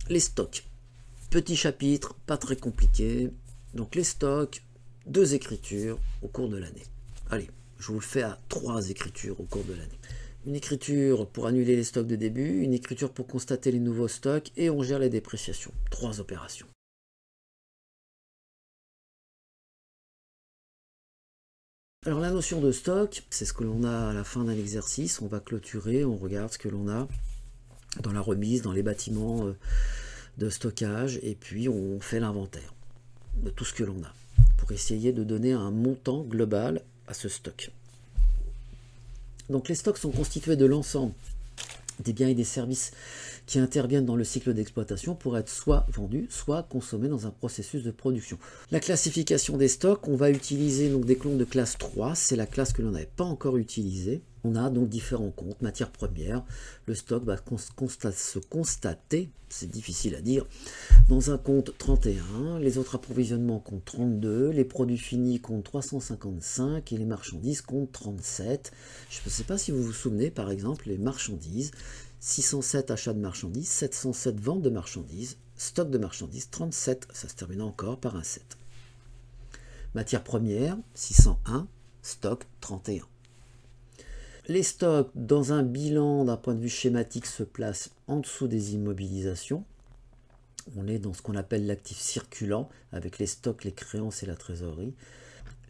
Les stocks. Petit chapitre, pas très compliqué. Donc les stocks, 2 écritures au cours de l'année. Allez, je vous le fais à 3 écritures au cours de l'année. Une écriture pour annuler les stocks de début, une écriture pour constater les nouveaux stocks et on gère les dépréciations. 3 opérations. Alors la notion de stock, c'est ce que l'on a à la fin d'un exercice. On va clôturer, on regarde ce que l'on a dans la remise, dans les bâtiments de stockage, et puis on fait l'inventaire de tout ce que l'on a pour essayer de donner un montant global à ce stock. Donc les stocks sont constitués de l'ensemble des biens et des services qui interviennent dans le cycle d'exploitation pour être soit vendus, soit consommés dans un processus de production. La classification des stocks, on va utiliser donc des comptes de classe 3, c'est la classe que l'on n'avait pas encore utilisée. On a donc différents comptes, matières premières. Le stock va se constater, c'est difficile à dire, dans un compte 31, les autres approvisionnements compte 32, les produits finis compte 355 et les marchandises compte 37. Je ne sais pas si vous vous souvenez, par exemple, les marchandises, 607 achats de marchandises, 707 ventes de marchandises, stock de marchandises, 37, ça se termine encore par un 7. Matières premières, 601, stock 31. Les stocks, dans un bilan d'un point de vue schématique, se placent en dessous des immobilisations. On est dans ce qu'on appelle l'actif circulant, avec les stocks, les créances et la trésorerie.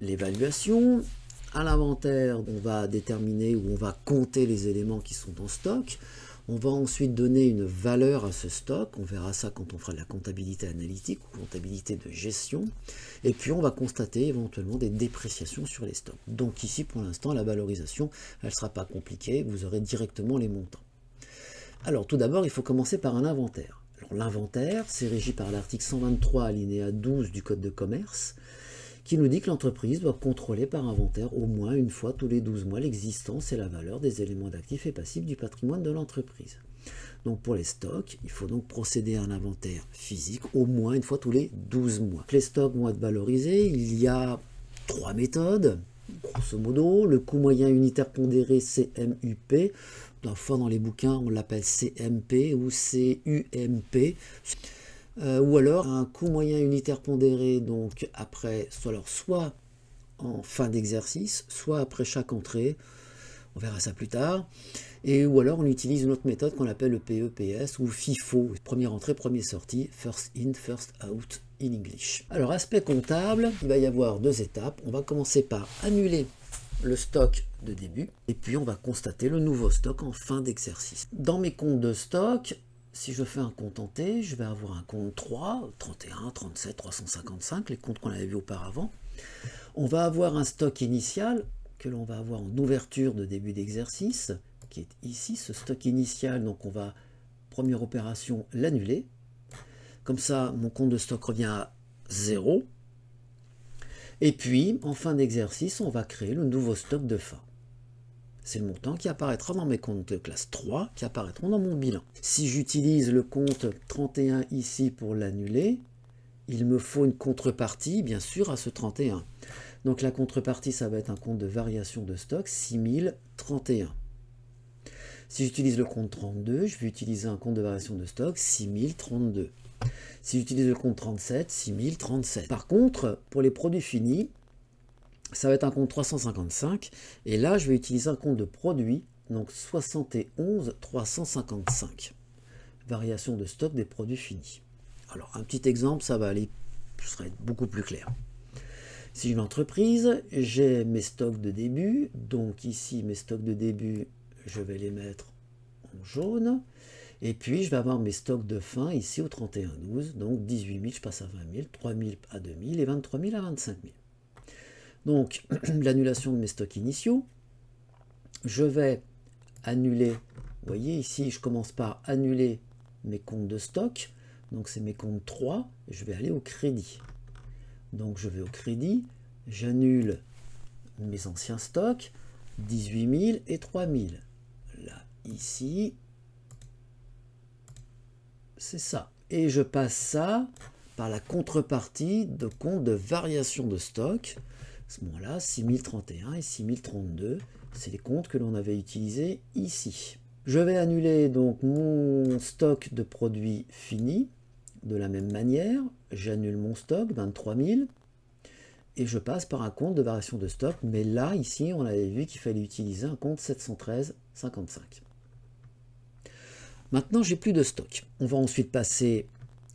L'évaluation, à l'inventaire, on va déterminer ou on va compter les éléments qui sont en stock. On va ensuite donner une valeur à ce stock. On verra ça quand on fera de la comptabilité analytique ou comptabilité de gestion. Et puis on va constater éventuellement des dépréciations sur les stocks. Donc ici, pour l'instant, la valorisation, elle ne sera pas compliquée. Vous aurez directement les montants. Alors tout d'abord, il faut commencer par un inventaire. L'inventaire, c'est régi par l'article 123 alinéa 12 du Code de commerce, qui nous dit que l'entreprise doit contrôler par inventaire au moins une fois tous les 12 mois l'existence et la valeur des éléments d'actifs et passifs du patrimoine de l'entreprise. Donc pour les stocks, il faut donc procéder à un inventaire physique au moins une fois tous les 12 mois. Les stocks vont être valorisés, il y a 3 méthodes, grosso modo. Le coût moyen unitaire pondéré CMUP, parfois dans les bouquins on l'appelle CMP ou CUMP. Ou alors un coût moyen unitaire pondéré, donc après, soit en fin d'exercice, soit après chaque entrée, on verra ça plus tard, et ou alors on utilise une autre méthode qu'on appelle le PEPS ou FIFO, première entrée, première sortie, first in, first out in English. Alors aspect comptable, il va y avoir 2 étapes. On va commencer par annuler le stock de début, et puis on va constater le nouveau stock en fin d'exercice. Dans mes comptes de stock, si je fais un compte en T, je vais avoir un compte 3, 31, 37, 355, les comptes qu'on avait vus auparavant. On va avoir un stock initial que l'on va avoir en ouverture de début d'exercice, qui est ici, ce stock initial. Donc on va, première opération, l'annuler. Comme ça, mon compte de stock revient à 0. Et puis, en fin d'exercice, on va créer le nouveau stock de fin. C'est le montant qui apparaîtra dans mes comptes de classe 3, qui apparaîtront dans mon bilan. Si j'utilise le compte 31 ici pour l'annuler, il me faut une contrepartie, bien sûr, à ce 31. Donc la contrepartie, ça va être un compte de variation de stock, 6031. Si j'utilise le compte 32, je vais utiliser un compte de variation de stock, 6032. Si j'utilise le compte 37, 6037. Par contre, pour les produits finis, ça va être un compte 355, et là je vais utiliser un compte de produit, donc 71 355. Variation de stock des produits finis. Alors un petit exemple, ça va aller, ce serait beaucoup plus clair. Si j'ai une entreprise, j'ai mes stocks de début, donc ici mes stocks de début, je vais les mettre en jaune, et puis je vais avoir mes stocks de fin ici au 31-12, donc 18 000, je passe à 20 000, 3 000 à 2 000 et 23 000 à 25 000. Donc, l'annulation de mes stocks initiaux, je vais annuler, vous voyez ici, je commence par annuler mes comptes de stock, donc c'est mes comptes 3, je vais aller au crédit. Donc je vais au crédit, j'annule mes anciens stocks, 18 000 et 3 000. Là, ici, c'est ça. Et je passe ça par la contrepartie de compte de variation de stock. À ce moment-là, 6031 et 6032, c'est les comptes que l'on avait utilisés ici. Je vais annuler donc mon stock de produits finis. De la même manière, j'annule mon stock, 23 000, et je passe par un compte de variation de stock. Mais là, ici, on avait vu qu'il fallait utiliser un compte 713,55. Maintenant, j'ai plus de stock. On va ensuite passer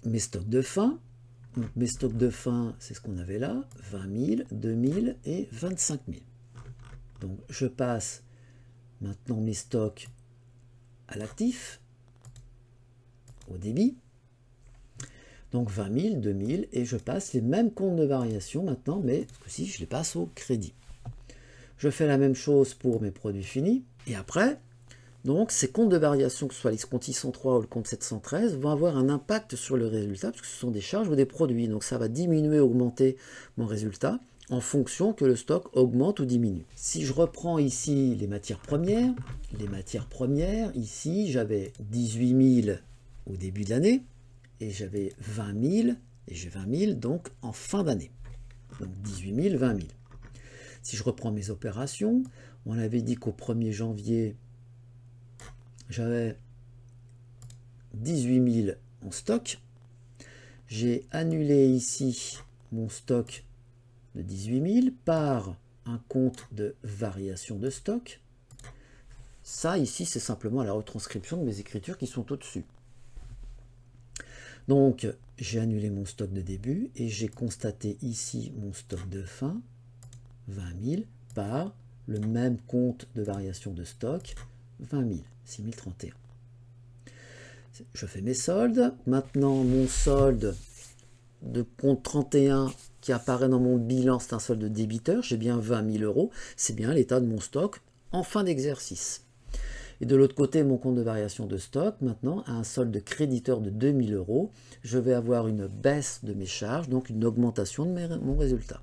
mes stocks de fin. Donc, mes stocks de fin, c'est ce qu'on avait là, 20 000, 2 000 et 25 000. Donc, je passe maintenant mes stocks à l'actif, au débit. Donc 20 000, 2 000, et je passe les mêmes comptes de variation maintenant, mais aussi je les passe au crédit. Je fais la même chose pour mes produits finis, et après, donc ces comptes de variation, que ce soit les comptes 603 ou le compte 713, vont avoir un impact sur le résultat, parce que ce sont des charges ou des produits, donc ça va diminuer, augmenter mon résultat, en fonction que le stock augmente ou diminue. Si je reprends ici les matières premières, ici j'avais 18 000 au début de l'année, et j'avais 20 000, et j'ai 20 000 donc en fin d'année. Donc 18 000, 20 000. Si je reprends mes opérations, on avait dit qu'au 1er janvier, j'avais 18 000 en stock. J'ai annulé ici mon stock de 18 000 par un compte de variation de stock. Ça, ici, c'est simplement la retranscription de mes écritures qui sont au-dessus. Donc, j'ai annulé mon stock de début et j'ai constaté ici mon stock de fin, 20 000, par le même compte de variation de stock, 20 000, 6 031. Je fais mes soldes. Maintenant, mon solde de compte 31 qui apparaît dans mon bilan, c'est un solde débiteur. J'ai bien 20 000 euros. C'est bien l'état de mon stock en fin d'exercice. Et de l'autre côté, mon compte de variation de stock, maintenant, a un solde créditeur de 2 000 euros. Je vais avoir une baisse de mes charges, donc une augmentation de mon résultat.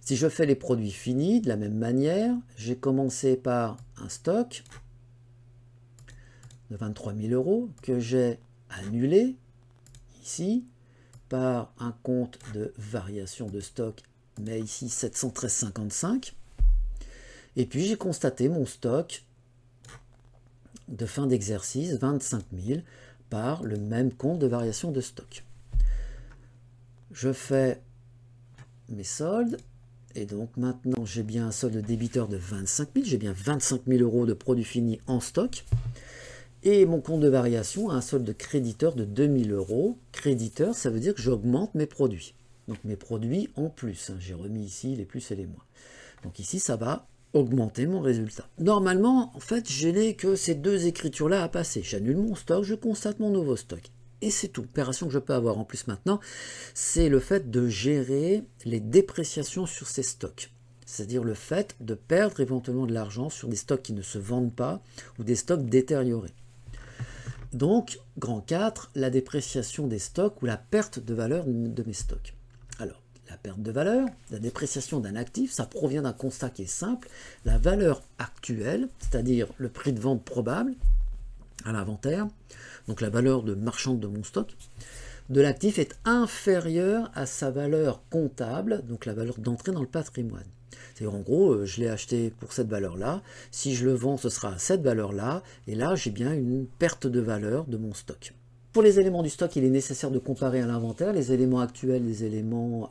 Si je fais les produits finis, de la même manière, j'ai commencé par un stock de 23 000 euros que j'ai annulé ici par un compte de variation de stock, mais ici 713,55. Et puis j'ai constaté mon stock de fin d'exercice, 25 000, par le même compte de variation de stock. Je fais mes soldes, et donc maintenant j'ai bien un solde débiteur de 25 000, j'ai bien 25 000 euros de produits finis en stock, et mon compte de variation a un solde créditeur de 2 000 euros. Créditeur, ça veut dire que j'augmente mes produits. Donc mes produits en plus, hein. J'ai remis ici les plus et les moins. Donc ici, ça va augmenter mon résultat. Normalement, en fait, je n'ai que ces deux écritures-là à passer. J'annule mon stock, je constate mon nouveau stock. Et c'est tout. L'opération que je peux avoir en plus maintenant, c'est le fait de gérer les dépréciations sur ces stocks. C'est-à-dire le fait de perdre éventuellement de l'argent sur des stocks qui ne se vendent pas ou des stocks détériorés. Donc, grand 4, la dépréciation des stocks ou la perte de valeur de mes stocks. Alors, la perte de valeur, la dépréciation d'un actif, ça provient d'un constat qui est simple. La valeur actuelle, c'est-à-dire le prix de vente probable à l'inventaire, donc la valeur de marchande de mon stock, de l'actif est inférieure à sa valeur comptable, donc la valeur d'entrée dans le patrimoine. C'est-à-dire en gros, je l'ai acheté pour cette valeur-là, si je le vends, ce sera à cette valeur-là, et là j'ai bien une perte de valeur de mon stock. Pour les éléments du stock, il est nécessaire de comparer à l'inventaire les éléments actuels, les éléments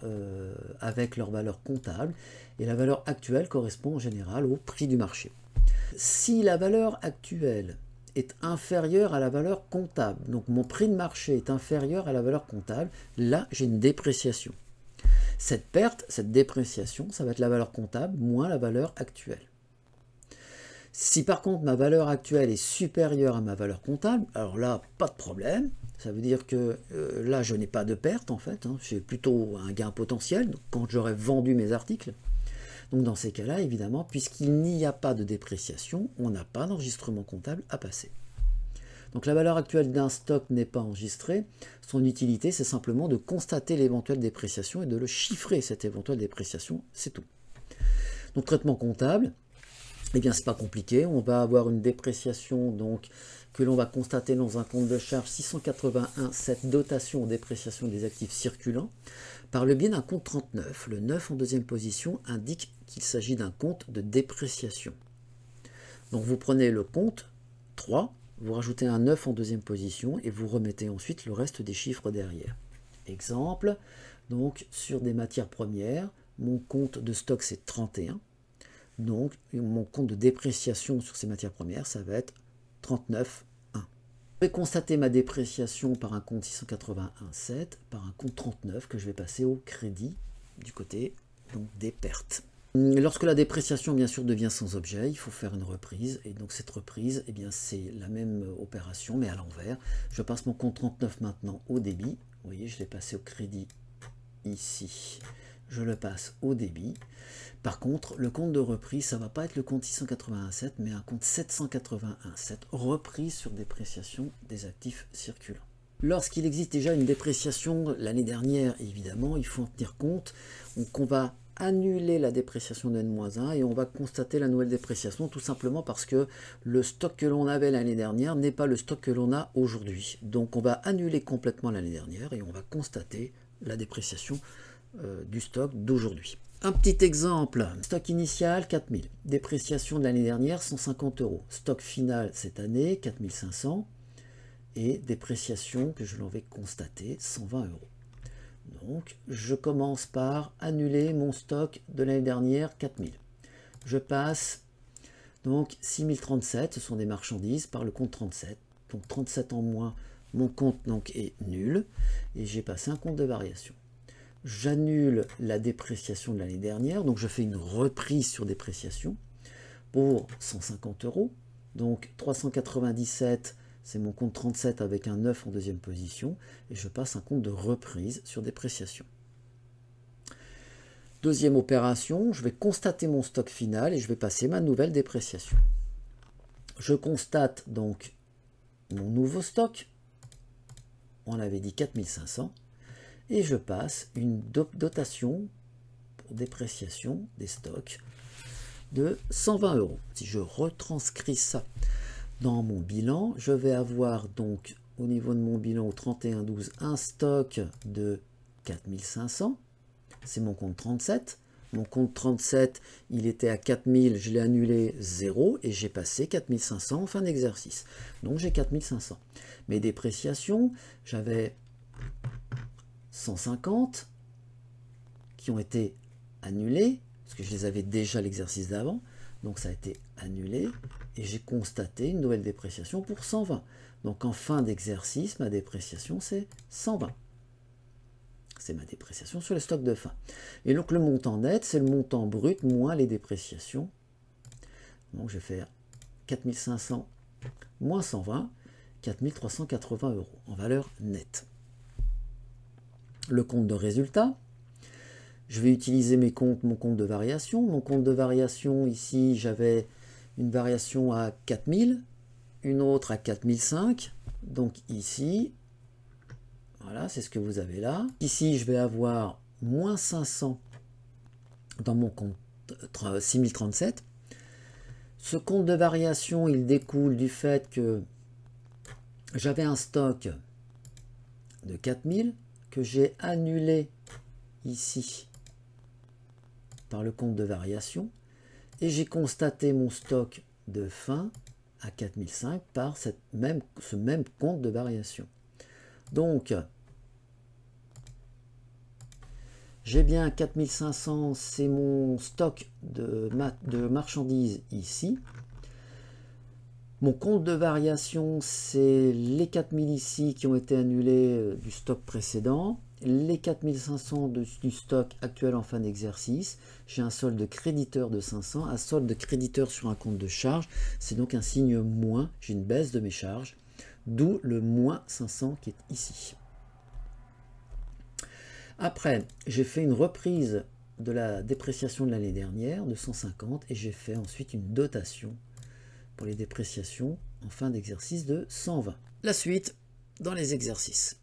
avec leur valeur comptable, et la valeur actuelle correspond en général au prix du marché. Si la valeur actuelle est inférieure à la valeur comptable, donc mon prix de marché est inférieur à la valeur comptable, là j'ai une dépréciation. Cette perte, cette dépréciation, ça va être la valeur comptable moins la valeur actuelle. Si par contre ma valeur actuelle est supérieure à ma valeur comptable, alors là, pas de problème. Ça veut dire que là, je n'ai pas de perte en fait. Hein, j'ai plutôt un gain potentiel quand j'aurai vendu mes articles. Donc dans ces cas-là, évidemment, puisqu'il n'y a pas de dépréciation, on n'a pas d'enregistrement comptable à passer. Donc la valeur actuelle d'un stock n'est pas enregistrée. Son utilité, c'est simplement de constater l'éventuelle dépréciation et de le chiffrer, cette éventuelle dépréciation, c'est tout. Donc traitement comptable, eh bien c'est pas compliqué. On va avoir une dépréciation donc, que l'on va constater dans un compte de charge 681, cette dotation aux dépréciations des actifs circulants, par le biais d'un compte 39. Le 9 en deuxième position indique qu'il s'agit d'un compte de dépréciation. Donc vous prenez le compte 3, vous rajoutez un 9 en deuxième position et vous remettez ensuite le reste des chiffres derrière. Exemple, donc sur des matières premières, mon compte de stock c'est 31. Donc mon compte de dépréciation sur ces matières premières, ça va être 39,1. Je vais constater ma dépréciation par un compte 681,7, par un compte 39 que je vais passer au crédit du côté donc, des pertes. Lorsque la dépréciation bien sûr devient sans objet, il faut faire une reprise. Et donc cette reprise, eh bien c'est la même opération mais à l'envers. Je passe mon compte 39 maintenant au débit. Vous voyez, je l'ai passé au crédit ici. Je le passe au débit. Par contre, le compte de reprise, ça ne va pas être le compte 681,7, mais un compte 781,7, reprise sur dépréciation des actifs circulants. Lorsqu'il existe déjà une dépréciation l'année dernière, évidemment, il faut en tenir compte. Donc on va annuler la dépréciation de N-1 et on va constater la nouvelle dépréciation tout simplement parce que le stock que l'on avait l'année dernière n'est pas le stock que l'on a aujourd'hui. Donc on va annuler complètement l'année dernière et on va constater la dépréciation du stock d'aujourd'hui. Un petit exemple, stock initial 4000, dépréciation de l'année dernière 150 €, stock final cette année 4500 et dépréciation que je l'avais constaté 120 €. Donc je commence par annuler mon stock de l'année dernière 4000. Je passe donc 6037, ce sont des marchandises, par le compte 37. Donc 37 en moins, mon compte donc est nul et j'ai passé un compte de variation. J'annule la dépréciation de l'année dernière, donc je fais une reprise sur dépréciation pour 150 €. Donc 397, c'est mon compte 37 avec un 9 en deuxième position, et je passe un compte de reprise sur dépréciation. Deuxième opération, je vais constater mon stock final et je vais passer ma nouvelle dépréciation. Je constate donc mon nouveau stock, on avait dit 4500, et je passe une dotation pour dépréciation des stocks de 120 €. Si je retranscris ça dans mon bilan, je vais avoir donc au niveau de mon bilan au 31/12 un stock de 4500. C'est mon compte 37. Mon compte 37, il était à 4000, je l'ai annulé 0 et j'ai passé 4500 en fin d'exercice. Donc j'ai 4500. Mes dépréciations, j'avais 150 qui ont été annulés, parce que je les avais déjà l'exercice d'avant, donc ça a été annulé, et j'ai constaté une nouvelle dépréciation pour 120. Donc en fin d'exercice, ma dépréciation c'est 120. C'est ma dépréciation sur le stock de fin. Et donc le montant net, c'est le montant brut moins les dépréciations. Donc je vais faire 4500 moins 120, 4380 € en valeur nette. Le compte de résultat, je vais utiliser mon compte de variation. Mon compte de variation, ici, j'avais une variation à 4000, une autre à 4005. Donc ici, voilà, c'est ce que vous avez là. Ici, je vais avoir moins 500 dans mon compte 6037. Ce compte de variation, il découle du fait que j'avais un stock de 4000 que j'ai annulé ici par le compte de variation et j'ai constaté mon stock de fin à 4005 par ce même compte de variation. Donc j'ai bien 4500, c'est mon stock de marchandises ici. Mon compte de variation, c'est les 4000 ici qui ont été annulés du stock précédent, les 4500 du stock actuel en fin d'exercice. J'ai un solde de créditeur de 500, un solde de créditeur sur un compte de charge, c'est donc un signe moins, j'ai une baisse de mes charges, d'où le moins 500 qui est ici. Après, j'ai fait une reprise de la dépréciation de l'année dernière de 150 et j'ai fait ensuite une dotation pour les dépréciations en fin d'exercice de 120. La suite dans les exercices.